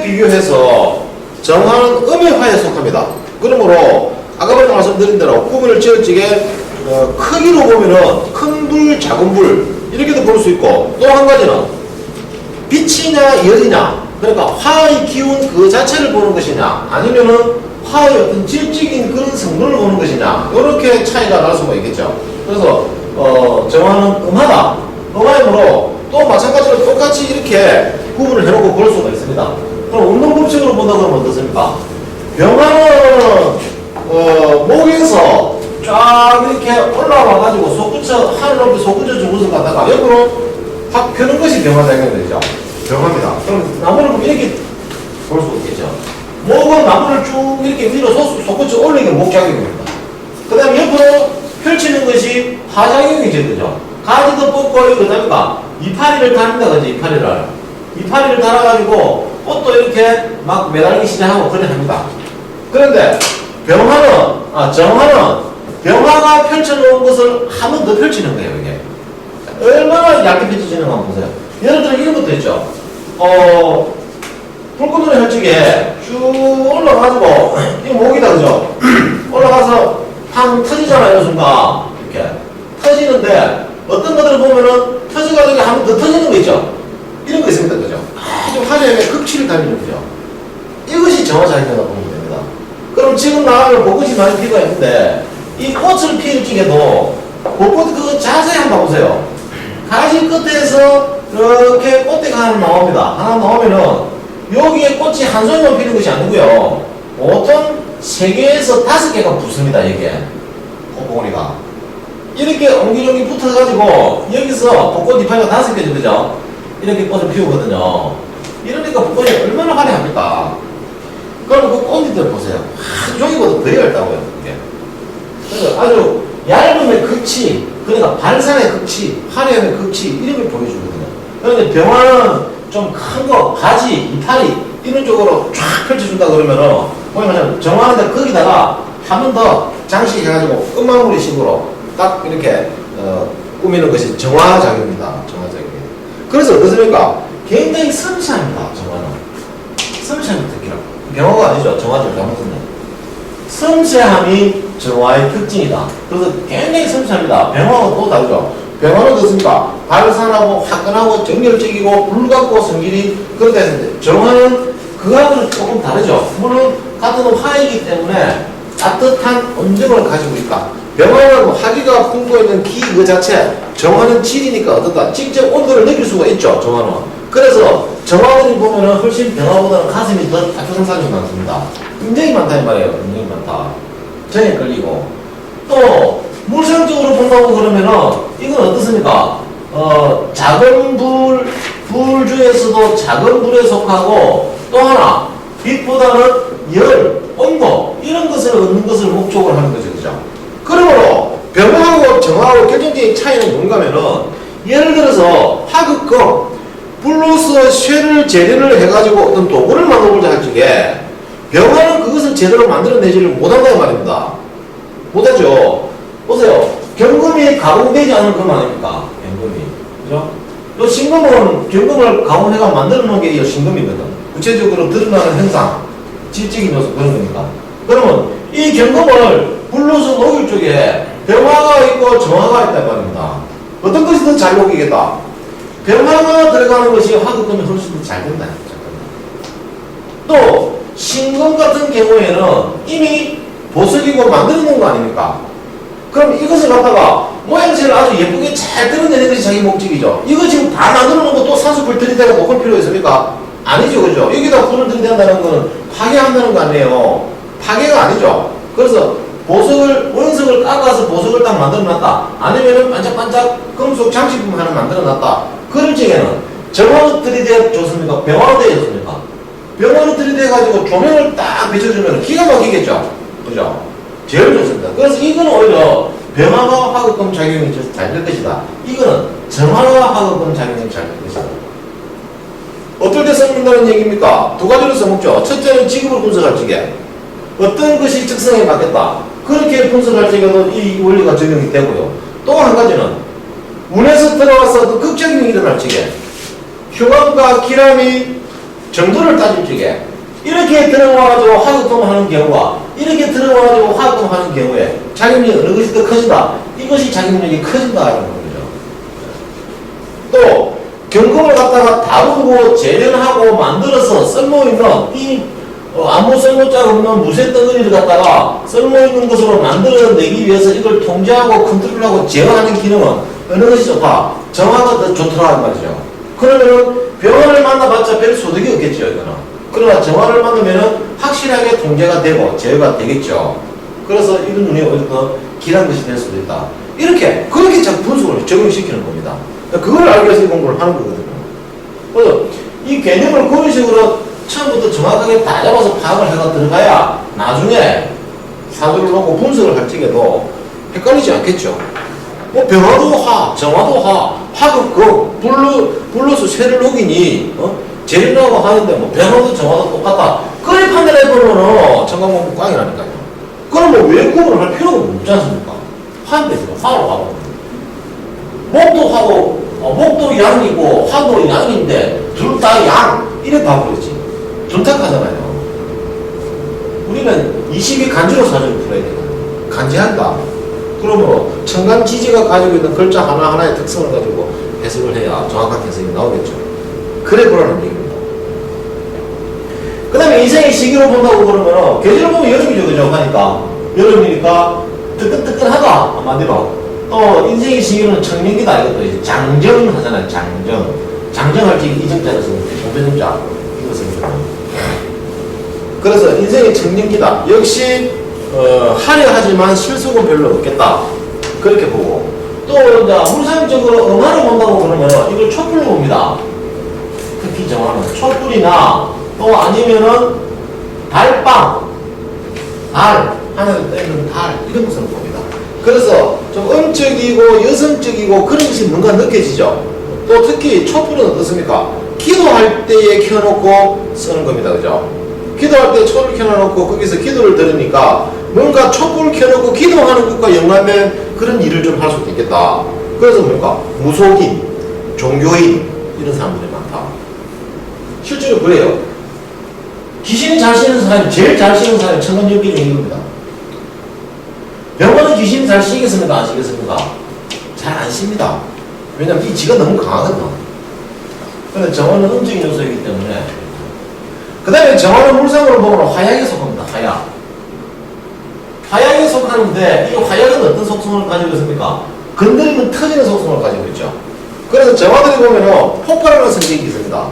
비교해서 정화는 음의 화에 속합니다. 그러므로 아까 먼저 말씀드린 대로 구분을 지어지게 크기로 보면은 큰 불, 작은 불 이렇게도 볼 수 있고, 또 한 가지는 빛이냐 열이냐, 그러니까 화의 기운 그 자체를 보는 것이냐 아니면은 화의 어떤 질적인 그런 성분을 보는 것이냐, 이렇게 차이가 날 수가 있겠죠. 그래서 정화는 음하다, 음하이므로 또 마찬가지로 똑같이 이렇게 구분을 해놓고 볼 수가 있습니다. 그럼 운동 법칙으로 본다 그러면 어떻습니까? 병화는 목에서 쫙 이렇게 올라와가지고 솟구쳐, 하늘 높이 솟구쳐 주고서 가다가 옆으로 확 펴는 것이 병화작용이 되죠. 병화입니다. 그럼 나무를 보면 이렇게 볼 수 있겠죠. 목은 나무를 쭉 이렇게 위로 솟구쳐 올리는 게 목작용입니다. 그 다음에 옆으로 펼치는 것이 화작용이 되죠. 가지도 뽑고 이거 됩니까? 이파리를 다립니다. 그죠? 이파리를 달아가지고 꽃도 이렇게 막 매달리기 시작하고 그래 합니다. 그런데 정화는 병화가 펼쳐놓은 것을 한 번 더 펼치는 거예요, 이게. 얼마나 얇게 펼쳐지는가 한번 보세요. 예를 들어 이런 것도 있죠. 불꽃놀이 혈쭉에 쭉 올라가지고, 이 목이다, 그죠? 올라가서 팡 터지잖아요, 이 순간. 이렇게. 터지는데, 어떤 것들을 보면은 터져가지고 한 번 더 터지는 거 있죠? 이런 거 있습니다, 그죠? 아주 화려하게 극치를 달리는 거죠. 이것이 정화작용이라고 보면 됩니다. 그럼 지금 나가면 벚꽃이 많이 피가 있는데, 이 꽃을 피울 적에도 벚꽃 그 자세히 한번 보세요. 가지 끝에서 이렇게 꽃대가 하나 나옵니다. 하나 나오면은 여기에 꽃이 한 송이만 피는 것이 아니고요. 보통 3개에서 5개가 붙습니다. 이게 꽃봉오리가 이렇게 옹기종기 붙어가지고 여기서 벚꽃 이파리가 5개죠, 그죠? 이렇게 꽃을 피우거든요. 이러니까 벚꽃이 얼마나 화려합니까? 그럼 그 꽃잎들 보세요. 한 종이보다 더 얇다고요. 이게. 그래서 아주 얇음의 극치, 그러니까 발산의 극치, 화려함의 극치, 이런 걸 보여주거든요. 그런데 병화는 좀 큰 거, 가지, 이파리, 이런 쪽으로 쫙 펼쳐준다 그러면은, 보면 정화하는데 거기다가 한 번 더 장식해가지고 끝마무리 식으로 딱 이렇게, 꾸미는 것이 정화작용입니다. 정화작용입니다. 그래서 어떻습니까? 굉장히 섬세합니다. 정화는. 섬세함이 특기라. 병화가 아니죠. 정화를 잘못했네. 섬세함이 정화의 특징이다. 그래서 굉장히 섬세합니다. 병화하고 또 다르죠. 병화는 어떻습니까? 발산하고 화끈하고 정열적이고 불같고 성질이 그렇다 했는데, 정화는 그하고는 조금 다르죠. 물론 같은 화이기 때문에 따뜻한 온정을 가지고 있다. 병화는 화기가 품고 있는 기 그 자체, 정화는 질이니까 어떻다. 직접 온도를 느낄 수가 있죠. 정화는. 그래서 정화들이 보면은 훨씬 병화보다는 가슴이 더 따뜻한 사람이 많습니다. 굉장히 많다 이 말이에요. 굉장히 많다. 정에 끌리고. 또 물성적으로 본다고 그러면은 이건 어떻습니까? 작은 불 중에서도 작은 불에 속하고, 또 하나 빛보다는 열, 온도 이런 것을 얻는 것을 목적으로 하는 거죠, 그죠? 그러므로 병화하고 정화하고 결정적인 차이는 뭔가 하면은, 예를 들어서 하극금 불로서 쇠를 재련을 해가지고 어떤 도구를 만들고자 할 적에 병화는 그것을 제대로 만들어내지를 못한다는 말입니다. 못하죠. 보세요. 경금이 가공되지 않은 금 아닙니까? 경금이. 그죠? 요 신금은 경금을 가공해가 만들어 놓은 게 이 신금이거든. 구체적으로 드러나는 현상, 질적인 요소 그런 겁니까? 그러면 이 경금을 불로서 녹일 쪽에 병화가 있고 정화가 있단 말입니다. 어떤 것이 더 잘 녹이겠다? 병화가 들어가는 것이 화극금이 훨씬 더 잘 된다. 또 신금 같은 경우에는 이미 보석이고 만들어 놓은 거 아닙니까? 그럼 이것을 갖다가 모양새를 아주 예쁘게 잘 드러내는 것이 자기 목적이죠. 이거 지금 다 만들어 놓은 거 또 산수불 들이대가 녹을 필요가 있습니까? 아니죠, 그죠? 여기다 불을 들이댄다는 거는 파괴한다는 거 아니에요. 파괴가 아니죠. 그래서 원석을 깎아서 보석을 딱 만들어 놨다. 아니면은 반짝반짝 금속 장식품 하나 만들어 놨다. 그럴 적에는 정화로 들이대 줬습니까? 병화로 대해 줬습니까? 병화로 들이대가지고 조명을 딱 비춰주면 기가 막히겠죠? 그죠? 제일 좋습니다. 그래서 이거는 오히려 병화가 화극금 작용이 잘 될 것이다. 이거는 정화가 화극금 작용이 잘 될 것이다. 어떨 때 써먹는다는 얘기입니까? 두 가지로 써먹죠. 첫째는 지급을 분석할 적에 어떤 것이 적성에 맞겠다. 그렇게 분석할 적에도 이 원리가 적용이 되고요. 또 한 가지는 운에서 들어와서 그 극작용이 일어날 적에 휴감과 기람이 정도를 따질 적에 이렇게 들어와가지고 하극동 하는 경우와 이렇게 들어와가지고 하극동 하는 경우에 작용력이 어느 것이 더 커진다. 이것이 작용력이 커진다. 이런 거죠. 또 경금을 갖다가 다루고 재련하고 만들어서 쓸모있는 이 아무 쓸모짝 없는 무쇠 덩어리를 갖다가 쓸모있는 것으로 만들어내기 위해서 이걸 통제하고 컨트롤하고 제어하는 기능은 어느 것이 좋다? 정화가 더 좋더라 말이죠. 그러면은 병원을 만나봤자 별 소득이 없겠죠. 이거는. 그러나 정화를 만나면은 확실하게 통제가 되고 제어가 되겠죠. 그래서 이런 눈이 오히려 더 길한 것이 될 수도 있다. 이렇게 그렇게 자꾸 분석을 적용시키는 겁니다. 그걸 알기 위해서 이 공부를 하는 거거든요. 그래서 이 개념을 그런 식으로 처음부터 정확하게 다 잡아서 파악을 해서 들어가야 나중에 사주를 놓고 분석을 할 적에도 헷갈리지 않겠죠. 뭐 병화도 화, 정화도 화, 화극, 불로서 쇠를 녹이니 재련하고 하는데 뭐 병화도 정화도 똑같다. 그걸 판단해보면은 청강공부 꽝이라니까요. 그럼 뭐 왜 구분을 할 필요가 없지 않습니까? 화인데 화로 하고 목도 화고 목도 양이고 화도 양인데 둘 다 양 이래 봐버리지. 존탁하잖아요. 우리는 22 간지로 사주를 풀어야 되거든요. 간지한다. 그러므로 청간지지가 가지고 있는 글자 하나하나의 특성을 가지고 해석을 해야 정확한 해석이 나오겠죠. 그래 보라는 얘기입니다. 그 다음에 인생의 시기로 본다고 그러면 계절을 보면 여름이죠. 그죠? 하니까 여름이니까 뜨끈뜨끈하다 한마디로. 또 인생의 시기로는 청년기다. 이것도 이제 장정하잖아요. 장정할 때 이정자를 쓰는데 종변정자 이것을 그래서 인생의 청년기다. 역시 하려 하지만 실속은 별로 없겠다. 그렇게 보고 또 이제 물상적으로 음화를 본다고 그러면 이걸 촛불로 봅니다. 특히 정화는 촛불이나 또 아니면은 달빵, 달, 하늘에 떠있는 달 이런 것을 봅니다. 그래서 좀 음적이고 여성적이고 그런 것이 뭔가 느껴지죠. 또 특히 촛불은 어떻습니까? 기도할 때에 켜놓고 쓰는 겁니다. 그죠? 기도할 때 촛불을 켜놓고 거기서 기도를 들으니까 뭔가 촛불을 켜놓고 기도하는 것과 연관된 그런 일을 좀 할 수도 있겠다. 그래서 뭔가 무속인, 종교인 이런 사람들이 많다. 실제로 그래요. 귀신이 잘 씌는 사람이 제일 잘 씌는 사람이 천간절기 중인 겁니다. 병원은 귀신이 잘 씌겠습니까? 안 씌겠습니까? 잘 안 씁니다. 왜냐면 이 지가 너무 강하거든. 근데 정화는 음적인 요소이기 때문에. 그 다음에 정화는 물상으로 보면 화약에 속합니다. 화약. 화약에 속하는데 이 화약은 어떤 속성을 가지고 있습니까? 건드리면 터지는 속성을 가지고 있죠. 그래서 정화들이 보면 폭발하는 성격이 있습니다.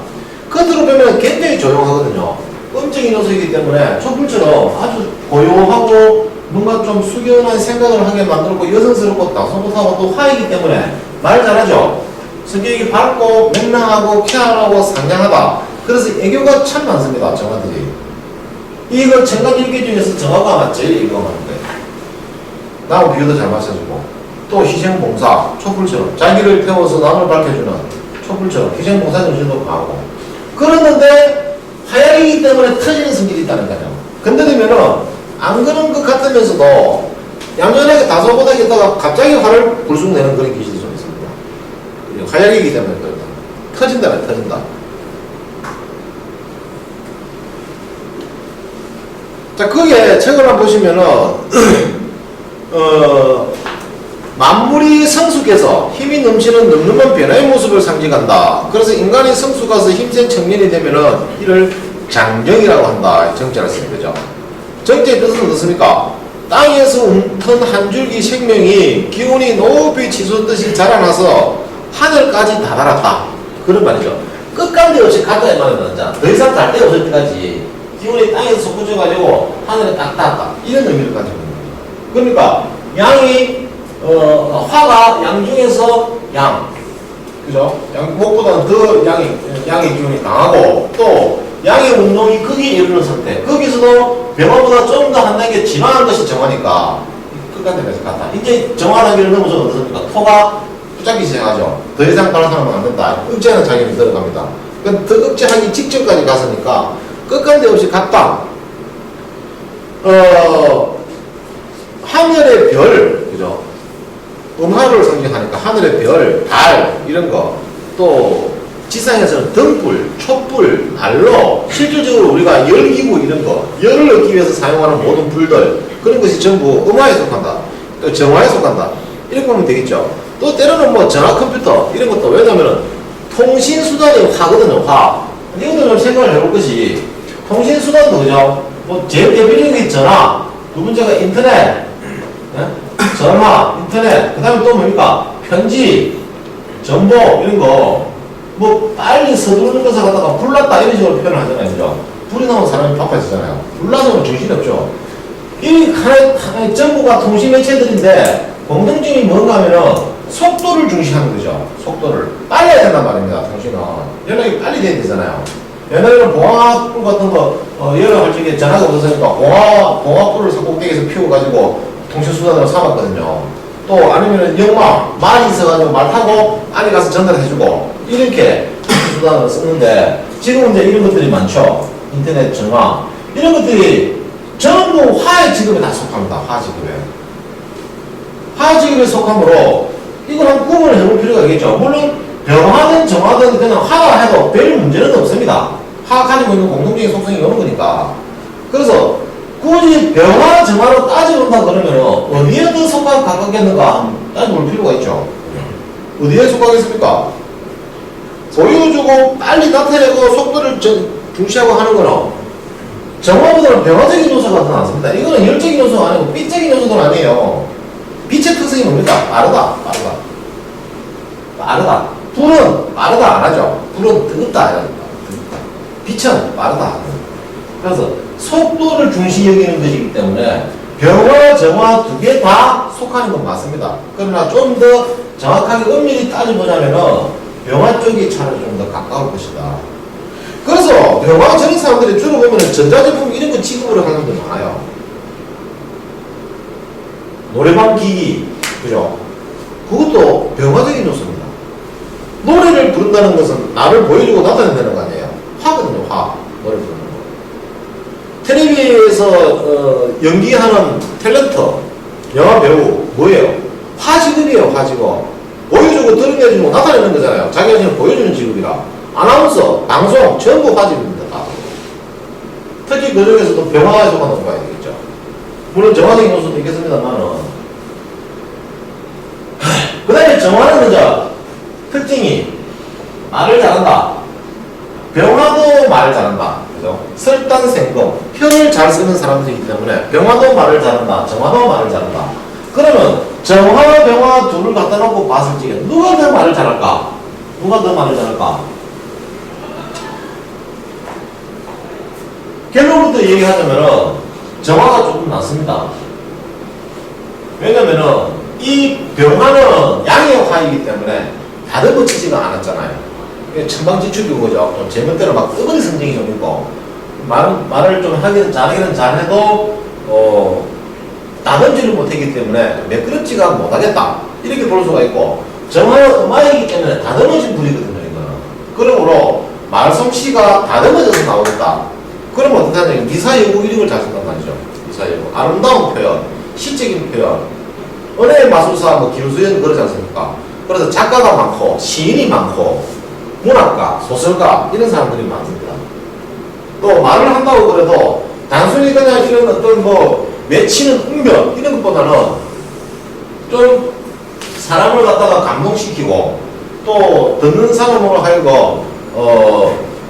겉으로 보면 굉장히 조용하거든요. 음적인 요소이기 때문에 촛불처럼 아주 고요하고 뭔가 좀 숙연한 생각을 하게 만들고 여성스럽고 따스하고 또 화이기 때문에 말 잘하죠. 성격이 밝고 맹랑하고 쾌활하고 상냥하다. 그래서 애교가 참 많습니다. 정화들이. 이거 청간일기 중에서 정화가 아마 제일 애교가 많은 거예요. 나하고 비교도 잘 맞춰주고 또 희생봉사, 촛불처럼 자기를 태워서 남을 밝혀주는 촛불처럼 희생봉사 정신도 강하고 그러는데 화약이기 때문에 터지는 성질이 있다는 거죠. 건드리면은 안 그런 것 같으면서도 얌전하게 다소곳하게 있다가 갑자기 화를 불쑥 내는 그런 기질이 좀 있습니다. 화약이기 때문에 그렇다. 터진다면 터진다. 자, 거기에 책을 한번 보시면은, 만물이 성숙해서 힘이 넘치는 늠름한 변화의 모습을 상징한다. 그래서 인간이 성숙해서 힘센 청년이 되면은 이를 장정이라고 한다. 정자를 쓰는 거죠. 정자의 뜻은 어떻습니까? 땅에서 움턴 한 줄기 생명이 기운이 높이 치솟듯이 자라나서 하늘까지 다다랐다. 그런 말이죠. 끝간데 없이 갔다 이 말이다. 자, 더 이상 갈 데 없을 때까지 기운이 땅에서 솟구쳐가지고 하늘에 딱 닿았다. 이런 의미를 가지고 있는 거죠. 그러니까 양이 화가 양 중에서 양, 그죠? 무엇보다는 더 양의 기운이 강하고 또 양의 운동이 거기에 이르는 상태. 거기서도 병화보다 좀 더 한 단계 진화한 것이 정화니까 끝간데까지 갔다. 이제 정화 단계를 넘어서 어떻습니까? 토가 붙잡기 시작하죠. 더 이상 다른 사람은 안 된다. 억제하는 작용이 들어갑니다. 그러니까 더 억제하기 직전까지 갔으니까 끝간데 없이 갔다. 하늘의 별, 그죠? 음화를 상징하니까 하늘의 별, 달, 이런 거. 또 지상에서는 등불, 촛불, 난로, 실질적으로 우리가 열기구 이런 거, 열을 얻기 위해서 사용하는 모든 불들, 그런 것이 전부 음화에 속한다. 또 정화에 속한다. 이렇게 보면 되겠죠. 또 때로는 뭐 전화 컴퓨터 이런 것도 왜냐면은 통신수단이 화거든요, 화. 이것도 좀 생각을 해볼 것이 통신수단도 그죠? 뭐 제일 대표적인 게 전화, 두 번째가 인터넷, 전화, 인터넷, 그 다음에 또 뭡니까? 편지, 정보 이런 거. 뭐 빨리 서두르는 것을 갖다가 불났다 이런 식으로 표현을 하잖아요, 그죠? 불이 나면 사람이 바빠지잖아요. 불나서는 정신이 없죠. 이 하나의 전부가 통신 매체들인데 공통점이 뭔가 하면은 속도를 중시하는 거죠. 속도를 빨리 해야 된단 말입니다. 통신은 연락이 빨리 돼야 되잖아요. 옛날에는 봉화불 같은 거 연락할 적에 전화가 없었으니까 봉화불을 꼭대기에서 피워가지고 통신수단으로 삼았거든요. 또 아니면은 역마 말이 있어가지고 말 타고 안에 가서 전달해주고 이렇게 수단을 쓰는데 지금은 이제 이런 것들이 많죠. 인터넷 전화 이런 것들이 전부 화해 직업에 다 속합니다. 화해 직업에. 화해 직업에 속하므로 이걸 한 구분을 해볼 필요가 있겠죠. 물론 병화든 정화든 그냥 화가 해도 별 문제는 없습니다. 화가 가지고 있는 공통적인 속성이 오는 거니까. 그래서 굳이 병화 정화로 따져본다 그러면 어디에 더 속하고 가깝겠는가 따져볼 필요가 있죠. 어디에 속하겠습니까? 보여주고 빨리 나타내고 속도를 중시하고 하는 거는 정화보다는 병화적인 요소가 더 낫습니다. 이거는 열적인 요소가 아니고 빛적인 요소도 아니에요. 빛의 특성이 뭡니까? 빠르다. 불은 빠르다 안 하죠. 불은 뜨겁다. 빛은 빠르다. 그래서 속도를 중시 여기는 것이기 때문에 병화, 정화 두 개 다 속하는 건 맞습니다. 그러나 좀 더 정확하게 엄밀히 따져보자면은 병화 쪽이 차라리 좀 더 가까울 것이다. 그래서 병화 저런 사람들이 주로 보면은 전자제품 이런 거 취급을 하는 게 많아요. 노래방 기기, 그죠? 그것도 병화적인 요소입니다. 노래를 부른다는 것은 나를 보여주고 나타낸다는 거 아니에요. 화거든요, 화. 노래 부르는 거. 텔레비에서 연기하는 탤런트, 영화 배우, 뭐예요? 화직업이에요, 화직업. 보여주고 드러내주고 나타내는 거잖아요. 자기 자신을 보여주는 직업이라. 아나운서, 방송, 전부 화직입니다. 다. 특히 그 중에서도 병화에 속하는 거 봐야 되겠죠. 물론 정화적인 요소도 있겠습니다만은. 그 다음에 정화는 그죠? 특징이 말을 잘한다. 병화도 말을 잘한다. 그죠? 설단생동, 편을 잘 쓰는 사람들이기 때문에 병화도 말을 잘한다. 정화도 말을 잘한다. 그러면 정화, 병화 둘을 갖다 놓고 봤을 적에 누가 더 말을 잘할까? 누가 더 말을 잘할까? 결론부터 얘기하자면은 정화가 조금 낫습니다. 왜냐면은 이 병화는 양의 화이기 때문에 다듬어지지가 않았잖아요. 천방지축이고 그죠? 좀 제멋대로 막 뜨거리 성질이 좀 있고 말을 좀 하기는 잘해도 다듬지를 못했기 때문에 매끄럽지가 못하겠다 이렇게 볼 수가 있고 정화는 음화이기 때문에 다듬어진 불이거든요. 이거는. 그러므로 말솜씨가 다듬어져서 나오겠다. 그러면 어떻게 하냐면 미사여구 이런 걸 잘 쓴단 말이죠. 미사여구 아름다운 표현, 시적인 표현 은혜의 마술사 김수현 그러지 않습니까? 그래서 작가가 많고 시인이 많고 문학가, 소설가 이런 사람들이 많습니다. 또 말을 한다고 그래도 단순히 그냥 이런 어떤 맺히는 웅변 이런 것보다는 좀 사람을 갖다가 감동시키고 또 듣는 사람으로 하여금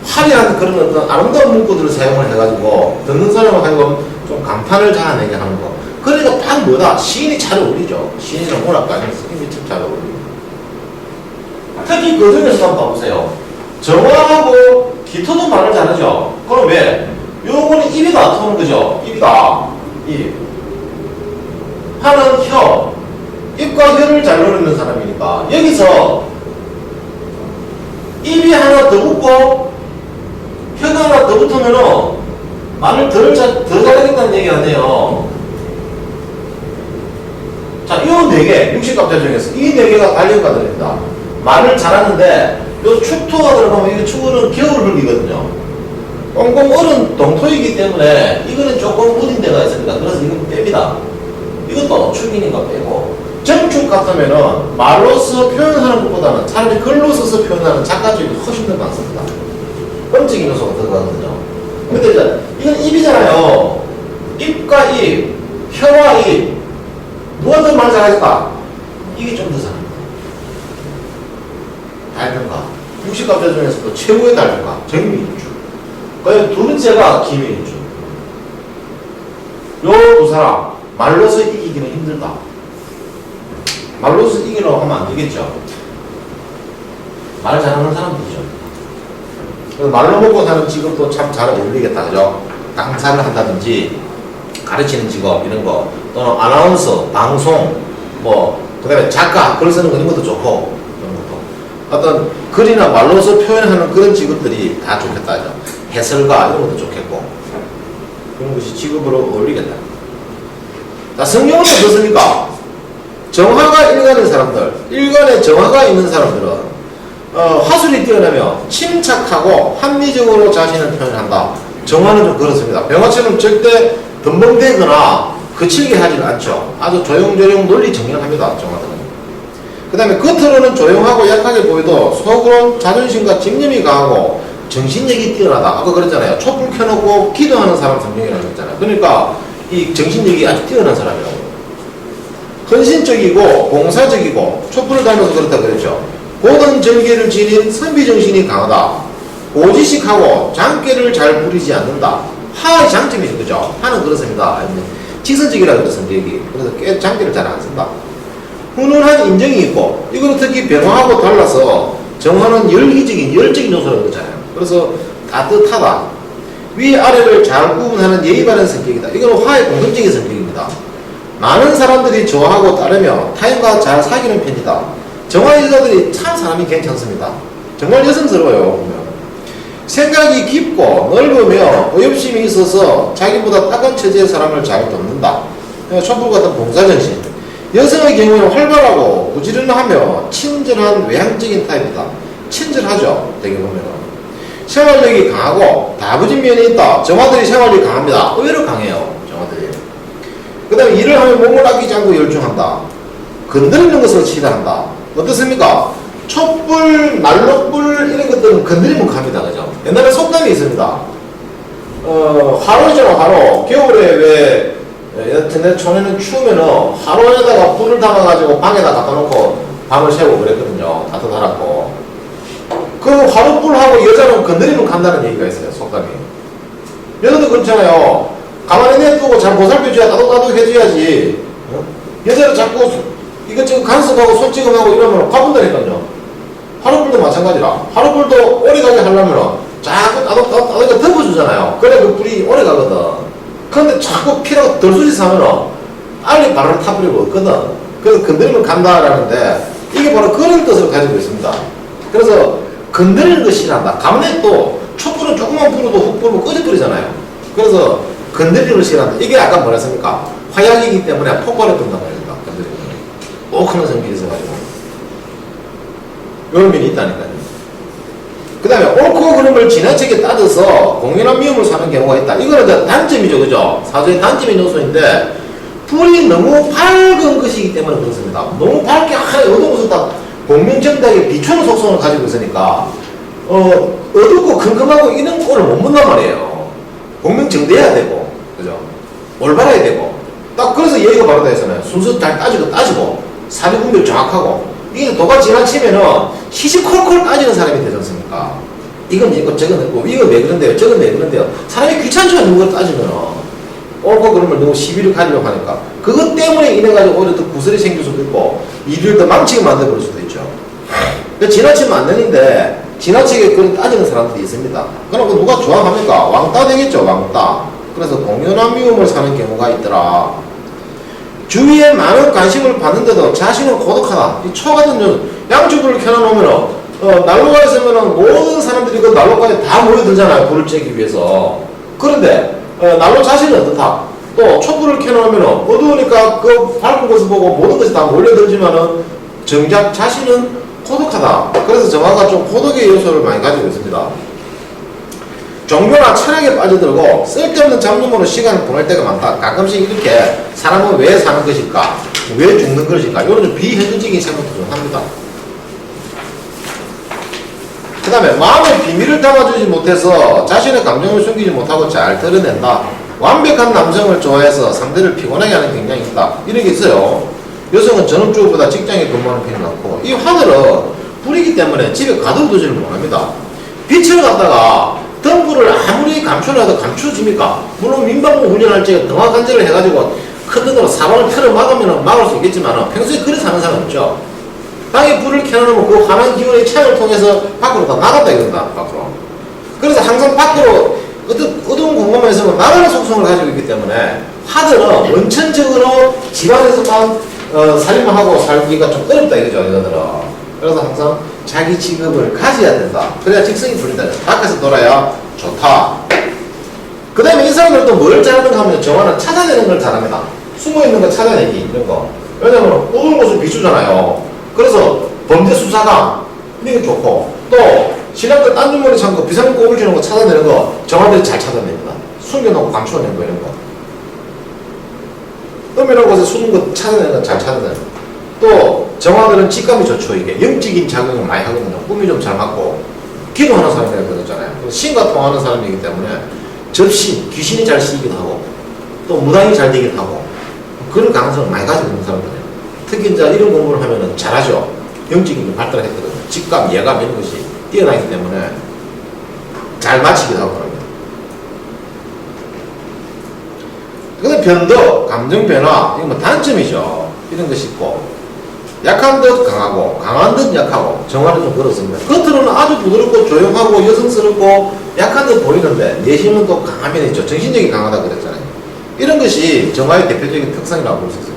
화려한 그런 어떤 아름다운 문구들을 사용을 해가지고 듣는 사람을 하여금 좀 감탄을 자아내게 하는 거. 그러니까 딱 뭐다? 시인이 잘 어울리죠. 시인이랑 문학가는 스님이 참 잘 어울리죠. 특히 그 중에서 한번 봐보세요. 정화하고 기토도 말을 잘하죠. 그럼 왜? 요거는 입이다 터는 거죠. 입이다. 입. 하는 혀. 입과 혀를 잘 노리는 사람이니까 여기서 입이 하나 더 붙고 혀가 하나 더 붙으면은 말을 더 잘하겠다는 얘기 아니에요. 자, 요 4개, 60갑자 중에서 이 4개가 관련가 됩니다. 말을 잘하는데 요 축토가 들어가면 이거 축은 겨울을 흘리거든요. 꽁꽁 얼은 동토이기 때문에 이거는 조금 무딘 데가 있습니다. 그래서 이건 뺍니다. 이것도 축이니까 빼고 정축 같으면은 말로써 표현하는 것보다는 차라리 글로 써서 표현하는 작가 쪽이 훨씬 더 많습니다. 음적인 요소가 들어가거든요. 근데 이제 이건 입이잖아요. 입과 입, 혀와 입, 누가 더 말 잘하겠다? 이게 좀 더 잘합니다. 달변가. 육식갑자 중에서도 최고의 달변가, 정민주. 그 두 번째가 김민주. 요 두 사람, 말로서 이기기는 힘들다. 말로서 이기려고 하면 안 되겠죠. 말 잘하는 사람들이죠. 말로 먹고 사는 직업도 참 잘 어울리겠다, 그죠? 강사를 한다든지, 가르치는 직업, 이런 거, 또는 아나운서, 방송, 그 다음에 작가, 글 쓰는 거 이런 것도 좋고, 이런 것도. 어떤 글이나 말로서 표현하는 그런 직업들이 다 좋겠다, 그죠? 해설가, 이런 것도 좋겠고, 그런 것이 직업으로 어울리겠다. 자, 성경은 어떻습니까? 정화가 일관된 사람들, 일관의 정화가 있는 사람들은 화술이 뛰어나며 침착하고 합리적으로 자신을 표현한다. 정화는 좀 그렇습니다. 병화처럼 절대 덤벙대거나 거칠게 하지는 않죠. 아주 조용조용 논리 정연합니다. 정화들은. 그 다음에 겉으로는 조용하고 약하게 보여도 속으로는 자존심과 집념이 강하고 정신력이 뛰어나다. 아까 그랬잖아요. 촛불 켜놓고 기도하는 사람 성경이라고 했잖아요. 그러니까 이 정신력이 아주 뛰어난 사람이라고. 헌신적이고 봉사적이고 촛불을 닮아서 그렇다 그랬죠. 고든 절개를 지닌 선비정신이 강하다. 오지식하고 장깨를 잘 부리지 않는다. 하의 장점이죠. 그죠? 하는 그렇습니다. 직선적이라 그랬어, 성격이. 그래서 꽤 장깨를 잘 안 쓴다. 훈훈한 인정이 있고, 이거는 특히 병화하고 달라서 정화는 열기적인, 열적인 요소라고 그러잖아요. 그래서 따뜻하다. 위아래를 잘 구분하는 예의 바른 성격이다. 이거는 화의 공통적인 성격입니다. 많은 사람들이 좋아하고 따르며 타인과 잘 사귀는 편이다. 정화 여자들이 참 사람이 괜찮습니다. 정말 여성스러워요. 보면. 생각이 깊고 넓으며 의협심이 있어서 자기보다 딱한 처지의 사람을 잘 돕는다. 촛불 같은 봉사정신. 여성의 경우에는 활발하고 부지런하며 친절한 외향적인 타입이다. 친절하죠. 되게 보면은. 생활력이 강하고 다부진 면이 있다. 정화들이 생활력이 강합니다. 의외로 강해요. 정화들이. 그 다음에 일을 하면 몸을 아끼지 않고 열중한다. 건드리는 것을 싫어한다. 어떻습니까? 촛불, 난로불 이런 것들은 건드리면 갑니다. 그죠? 옛날에 속담이 있습니다. 화로잖아, 화로. 겨울에 왜 여튼 촌에는 추우면은 화로에다가 불을 담아가지고 방에다 갖다 놓고 밤을 새고 그랬거든요. 따뜻하라고. 그 화로불하고 여자는 건드리면 간다는 얘기가 있어요. 속담이. 여자도 그렇잖아요. 가만히 냅두고 잘 보살펴줘야 따독따독 해줘야지. 여자는 자꾸 이것저것 간섭하고 손찌검하고 이러면 가본다니까요. 화로불도 마찬가지라. 화로불도 오래가게 하려면 자꾸 따독따독 덮어주잖아요. 그래 그 불이 오래가거든. 그런데 자꾸 피라고 덜수짓 하면 알리 바로 타버리고 있거든. 그래서 건드리면 간다라는데 이게 바로 그런 뜻을 가지고 있습니다. 그래서 건드리는 거 싫어한다. 가만히 또 촛불은 조금만 불어도 훅 불면 꺼져버리잖아요. 그래서 건드리는 걸 싫어한다. 이게 아까 뭐라 했습니까? 화약이기 때문에 폭발을 뜬단 말입니다. 건드리는 거. 욱하는 성격이 있어가지고. 이런 면이 있다니까요. 그 다음에 옳고 그른 걸 지나치게 따져서 공연한 미움을 사는 경우가 있다. 이거는 이제 단점이죠. 그죠? 사주의 단점인 요소인데 불이 너무 밝은 것이기 때문에 그렇습니다. 너무 밝게 어두운 것을 딱 공명정당에 비추는 속성을 가지고 있으니까 어둡고 컴컴하고 이런 꼴을 못 본단 말이에요. 공명정대해야 되고 그죠? 올바라야 되고 딱 그래서 예의가 바르다 했잖아요. 순서 잘 따지고 사리분별 정확하고 이게 도가 지나치면은 시시콜콜 따지는 사람이 되지 않습니까? 이건 이거 저건 있고 이건 왜 그런데요? 저건 왜 그런데요? 사람이 귀찮죠. 누구 따지면은 옳고 그런 걸 너무 시비를 가지려고 하니까 그것 때문에 인해가지고 오히려 더 구설이 생길 수도 있고 일을 더 망치게 만들어버릴 수도 있죠. 지나치면 안 되는데 지나치게 그런 따지는 사람들이 있습니다. 그럼 누가 좋아합니까? 왕따 되겠죠. 왕따. 그래서 공연한 미움을 사는 경우가 있더라. 주위에 많은 관심을 받는데도 자신은 고독하다. 이 초 같은 양주불을 켜놓으면은 난로가 있으면은 모든 사람들이 그 난로가에 다 모여들잖아요. 불을 쬐기 위해서. 그런데 난로 자신은 어떻다? 또 촛불을 켜놓으면 어두우니까 그 밝은 것을 보고 모든 것이 다 몰려들지만은 정작 자신은 고독하다. 그래서 정화가 좀 고독의 요소를 많이 가지고 있습니다. 종교나 철학에 빠져들고 쓸데없는 잡념으로 시간을 보낼 때가 많다. 가끔씩 이렇게 사람은 왜 사는 것일까? 왜 죽는 것일까? 이런 좀 비현실적인 생각도 좀 합니다. 그 다음에 마음의 비밀을 담아주지 못해서 자신의 감정을 숨기지 못하고 잘 드러낸다. 완벽한 남성을 좋아해서 상대를 피곤하게 하는 경향이 있다. 이런 게 있어요. 여성은 전업주부보다 직장에 근무하는 편이 많고, 이 하늘은 불이기 때문에 집에 가둬두지를 못합니다. 빛을 갖다가 등불을 아무리 감춰놔도 감춰집니까? 물론 민방위 운전할 때 등화관절을 해가지고 큰 눈으로 사방을 틀어 막으면 막을 수 있겠지만 평소에 그래 사는 사람 없죠. 방에 불을 켜놓으면 그 환한 기운의 창을 통해서 밖으로 다 나간다 이건다. 밖으로. 그래서 항상 밖으로 어두운 공간에서 나가는 속성을 가지고 있기 때문에 하늘은 원천적으로 집안에서만 살림을 하고 살기가 좀 어렵다 이거죠. 이거들은. 그래서 항상 자기 직업을 가져야 된다. 그래야 직성이 풀린다. 밖에서 놀아야 좋다. 그 다음에 이 사람들은 또 뭘 잘하는가 하면 정화는 찾아내는 걸 잘합니다. 숨어있는 거 찾아내기 이런 거. 왜냐면 어두운 곳을 비추잖아요. 그래서 범죄 수사가 이게 좋고, 또 신랑들 딴 주머니 참고 비상 꼽을 주는 거 찾아내는 거 정화들이 잘 찾아냅니다. 숨겨놓고 감춰내는 거 이런 거. 은밀한 곳에 숨은 거 찾아내는 거 잘 찾아내는 거. 또 정화들은 직감이 좋죠. 이게 영적인 작용을 많이 하거든요. 꿈이 좀 잘 맞고 기도하는 사람이라고 그러잖아요. 신과 통하는 사람이기 때문에 접신, 귀신이 잘 쓰이기도 하고 또 무당이 잘 되기도 하고 그런 가능성을 많이 가지고 있는 사람들이에요. 특히 이제 이런 공부를 하면은 잘하죠. 영적인 게 발달했거든요. 직감, 예감 이런 것이 뛰어나기 때문에 잘 맞히기도 하고 그럽니다. 근데 변덕, 감정 변화, 이건 뭐 단점이죠. 이런 것이 있고, 약한 듯 강하고, 강한 듯 약하고, 정화는 좀 그렇습니다. 겉으로는 아주 부드럽고 조용하고 여성스럽고 약한 듯 보이는데, 내심은 또 강한 면이 있죠. 정신력이 강하다 그랬잖아요. 이런 것이 정화의 대표적인 특성이라고 볼 수 있습니다.